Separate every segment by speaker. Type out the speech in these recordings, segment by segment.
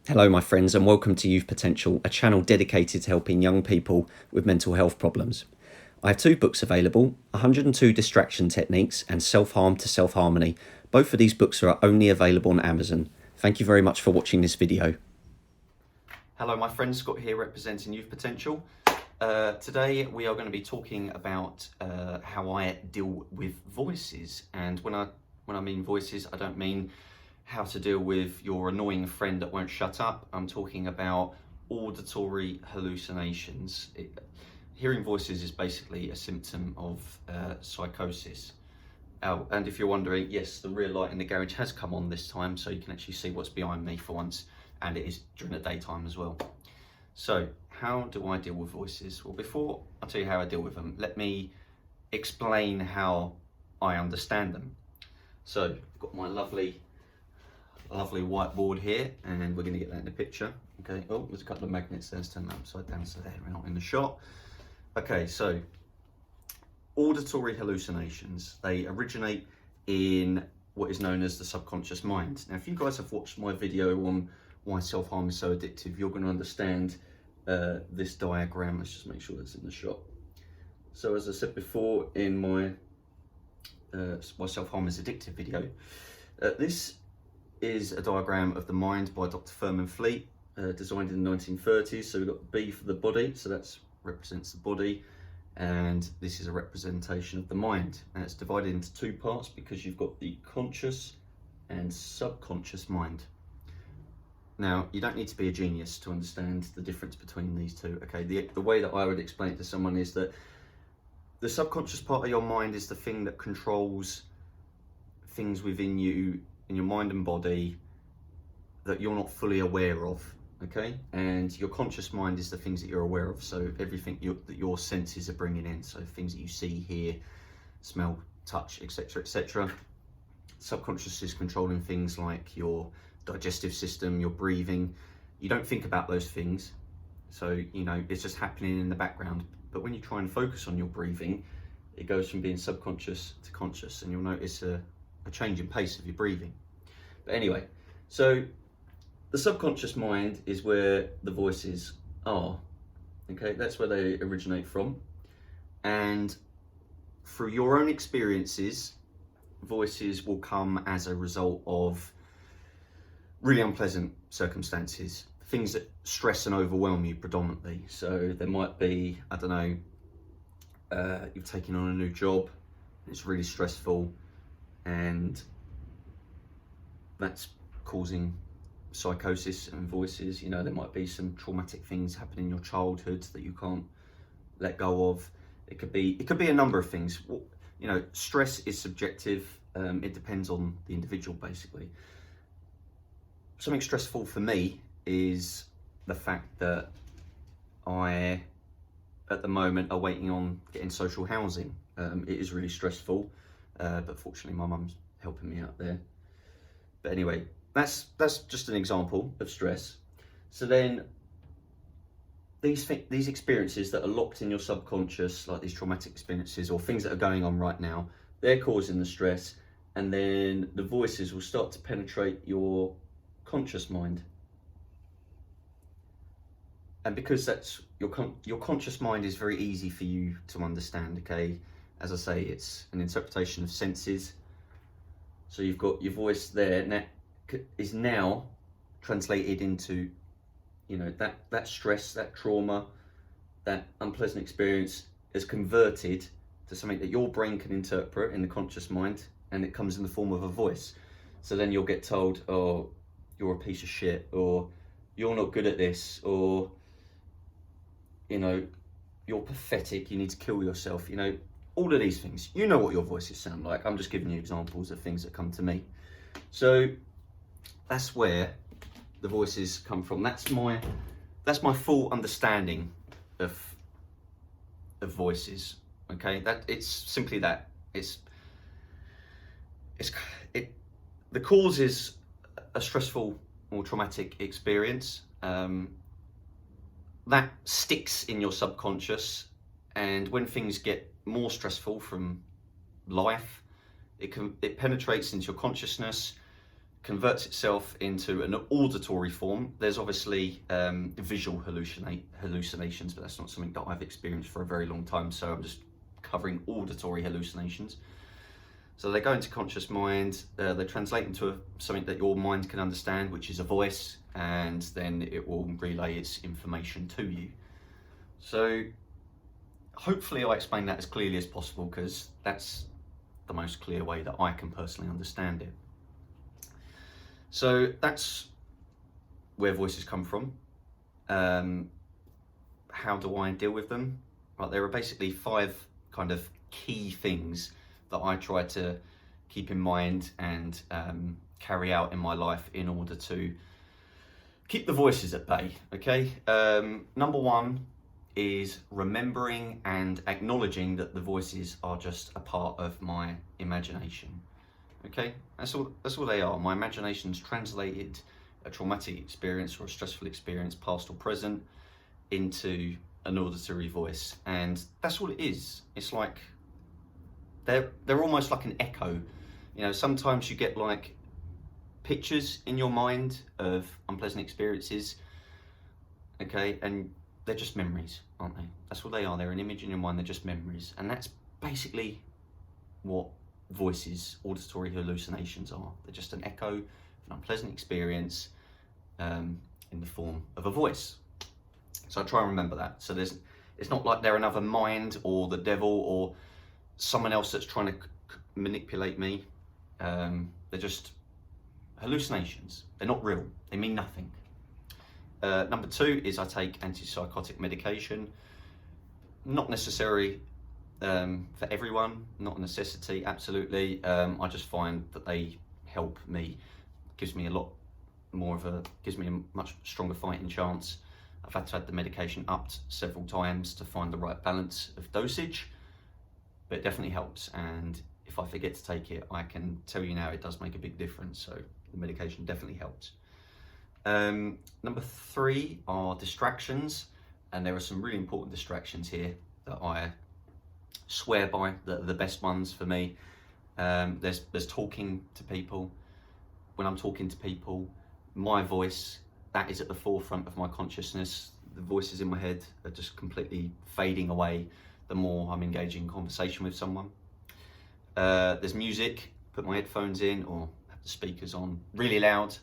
Speaker 1: Hello, my friends, and welcome to Youth Potential, a channel dedicated to helping young people with mental health problems. I have two books available, 102 Distraction Techniques and Self-Harm to Self-Harmony. Both of these books are only available on Amazon. Thank you very much for watching this video. Hello, my friend, Scott here representing Youth Potential. Today we are going to be talking about how I deal with voices. And when I mean voices, I don't mean how to deal with your annoying friend that won't shut up. I'm talking about auditory hallucinations. Hearing voices is basically a symptom of psychosis. Oh, and if you're wondering, yes, the rear light in the garage has come on this time, so you can actually see what's behind me for once, and it is during the daytime as well. So, how do I deal with voices? Well, before I tell you how I deal with them, let me explain how I understand them. So, I've got my lovely whiteboard here, and we're going to get that in the picture. Okay, oh, there's a couple of magnets there, let's turn them upside down so they're not in the shot. Okay, so auditory hallucinations, they originate in what is known as the subconscious mind. Now, if you guys have watched my video on why self-harm is so addictive, you're going to understand this diagram. Let's just make sure that's in the shot. So as I said before in my why self-harm is addictive video, this is a diagram of the mind by Dr. Furman Fleet, designed in the 1930s. So we've got B for the body, so that represents the body, and this is a representation of the mind. And it's divided into two parts because you've got the conscious and subconscious mind. Now, you don't need to be a genius to understand the difference between these two. Okay, the way that I would explain it to someone is that the subconscious part of your mind is the thing that controls things within you, in your mind and body, that you're not fully aware of, okay? And your conscious mind is the things that you're aware of, so everything that your senses are bringing in, so things that you see, hear, smell, touch, etc., etc. Subconscious is controlling things like your digestive system, your breathing. You don't think about those things, so you know it's just happening in the background. But when you try and focus on your breathing, it goes from being subconscious to conscious, and you'll notice a change in pace of your breathing. But anyway, so the subconscious mind is where the voices are. Okay, that's where they originate from. And through your own experiences, voices will come as a result of really unpleasant circumstances, things that stress and overwhelm you predominantly. So there might be, I don't know, you've taken on a new job, it's really stressful, and that's causing psychosis and voices. You know, there might be some traumatic things happen in your childhood that you can't let go of. It could be a number of things. You know, stress is subjective. It depends on the individual, basically. Something stressful for me is the fact that I, at the moment, are waiting on getting social housing. It is really stressful, but fortunately my mum's helping me out there. But anyway, that's just an example of stress. So then these experiences that are locked in your subconscious, like these traumatic experiences or things that are going on right now, they're causing the stress, and then the voices will start to penetrate your conscious mind. And because that's your conscious mind is very easy for you to understand, okay? As I say, it's an interpretation of senses. So you've got your voice there, and that is now translated into, you know, that stress, that trauma, that unpleasant experience is converted to something that your brain can interpret in the conscious mind, and it comes in the form of a voice. So then you'll get told, oh, you're a piece of shit, or you're not good at this, or, you know, you're pathetic, you need to kill yourself, you know, all of these things. You know what your voices sound like. I'm just giving you examples of things that come to me. So that's where the voices come from. That's my full understanding of voices. Okay, that it's simply that. The cause is a stressful or traumatic experience that sticks in your subconscious, and when things get more stressful from life, it penetrates into your consciousness, converts itself into an auditory form. There's obviously visual hallucinations, but that's not something that I've experienced for a very long time, so I'm just covering auditory hallucinations. So they go into conscious mind, they translate into something that your mind can understand, which is a voice, and then it will relay its information to you. So hopefully I explain that as clearly as possible, because that's the most clear way that I can personally understand it. So that's where voices come from. How do I deal with them? Right, there are basically 5 kind of key things that I try to keep in mind and carry out in my life in order to keep the voices at bay, okay? Number 1 is remembering and acknowledging that the voices are just a part of my imagination, okay? That's all they are. My imagination's translated a traumatic experience or a stressful experience, past or present, into an auditory voice, and that's all it is. It's like they're almost like an echo. You know, sometimes you get like pictures in your mind of unpleasant experiences, okay, and they're just memories, aren't they? That's what they are. They're an image in your mind. They're just memories, and that's basically what voices, auditory hallucinations are. They're just an echo of an unpleasant experience in the form of a voice. So I try and remember that. So it's not like they're another mind or the devil or someone else that's trying to manipulate me. They're just hallucinations. They're not real. They mean nothing. Number 2 is I take antipsychotic medication. Not necessary for everyone, not a necessity, absolutely. I just find that they help me. Gives me a much stronger fighting chance. I've had to have the medication upped several times to find the right balance of dosage, but it definitely helps, and if I forget to take it, I can tell you now it does make a big difference, so the medication definitely helps. Number 3 are distractions, and there are some really important distractions here that I swear by, that are the best ones for me. There's talking to people. When I'm talking to people, my voice, that is at the forefront of my consciousness. The voices in my head are just completely fading away the more I'm engaging in conversation with someone. There's music, put my headphones in or have the speakers on really loud,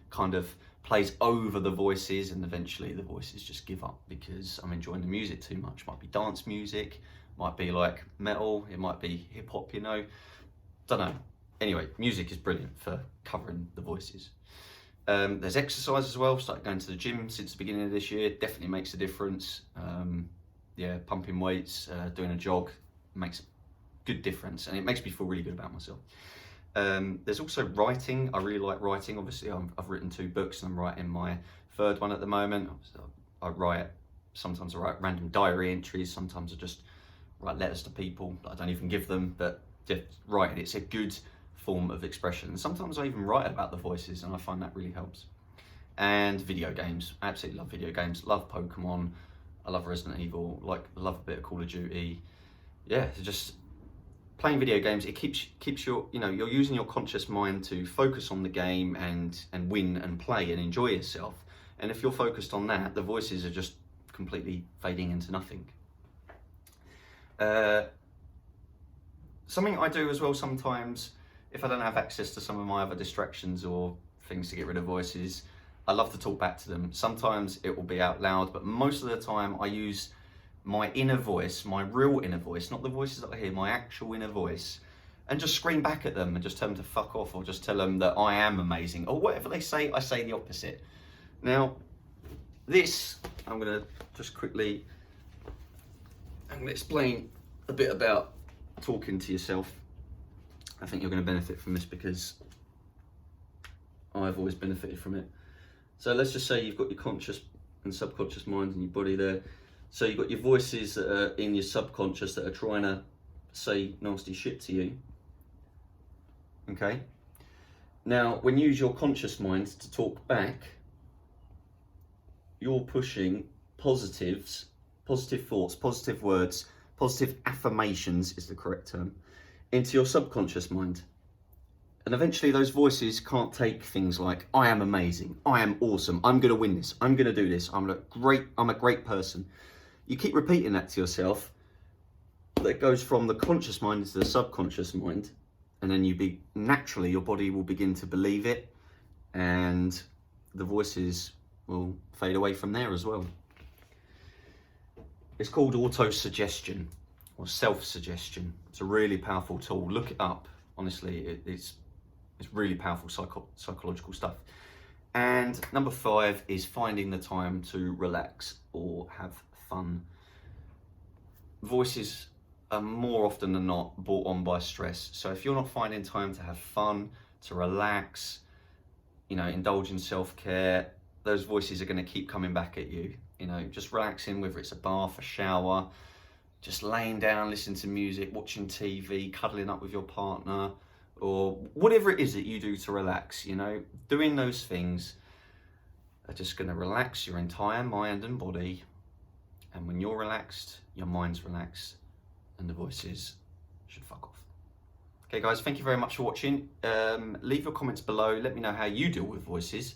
Speaker 1: kind of plays over the voices, and eventually the voices just give up because I'm enjoying the music too much. Might be dance music, might be like metal, it might be hip hop, you know, don't know. Anyway, music is brilliant for covering the voices. There's exercise as well. Started going to the gym since the beginning of this year. Definitely makes a difference. Yeah, pumping weights, doing a jog makes a good difference, and it makes me feel really good about myself. There's also writing. I really like writing. Obviously, I've written 2 books, and I'm writing my 3rd one at the moment. Sometimes I write random diary entries. Sometimes I just write letters to people that I don't even give them, but just writing, it's a good form of expression. And sometimes I even write about the voices, and I find that really helps. And video games. I absolutely love video games. Love Pokemon. I love Resident Evil. Love a bit of Call of Duty. Yeah, just playing video games. It keeps your, you know, you're using your conscious mind to focus on the game and win and play and enjoy yourself. And if you're focused on that, the voices are just completely fading into nothing. Something I do as well sometimes, if I don't have access to some of my other distractions or things to get rid of voices, I love to talk back to them. Sometimes it will be out loud, but most of the time I use my inner voice, my real inner voice, not the voices that I hear, my actual inner voice, and just scream back at them and just tell them to fuck off, or just tell them that I am amazing, or whatever they say, I say the opposite. Now, this, I'm gonna explain a bit about talking to yourself. I think you're going to benefit from this because I've always benefited from it. So let's just say you've got your conscious and subconscious mind in your body there. So you've got your voices that are in your subconscious that are trying to say nasty shit to you. Okay? Now, when you use your conscious mind to talk back, you're pushing positives, positive thoughts, positive words, positive affirmations is the correct term, into your subconscious mind. And eventually those voices can't take things like, I am amazing, I am awesome, I'm gonna win this, I'm gonna do this, I'm a great person. You keep repeating that to yourself, that goes from the conscious mind into the subconscious mind, and then naturally your body will begin to believe it, and the voices will fade away from there as well. It's called auto-suggestion or self-suggestion. It's a really powerful tool. Look it up. Honestly, it's really powerful psychological stuff. And number 5 is finding the time to relax or have fun. Voices are more often than not brought on by stress. So if you're not finding time to have fun, to relax, indulge in self-care, those voices are going to keep coming back at you. Just relaxing, whether it's a bath, a shower, just laying down, listening to music, watching TV, cuddling up with your partner, or whatever it is that you do to relax, doing those things are just going to relax your entire mind and body. And when you're relaxed, your mind's relaxed, and the voices should fuck off. Okay guys, thank you very much for watching. Leave your comments below, let me know how you deal with voices,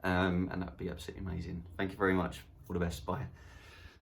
Speaker 1: and that'd be absolutely amazing. Thank you very much, all the best, bye.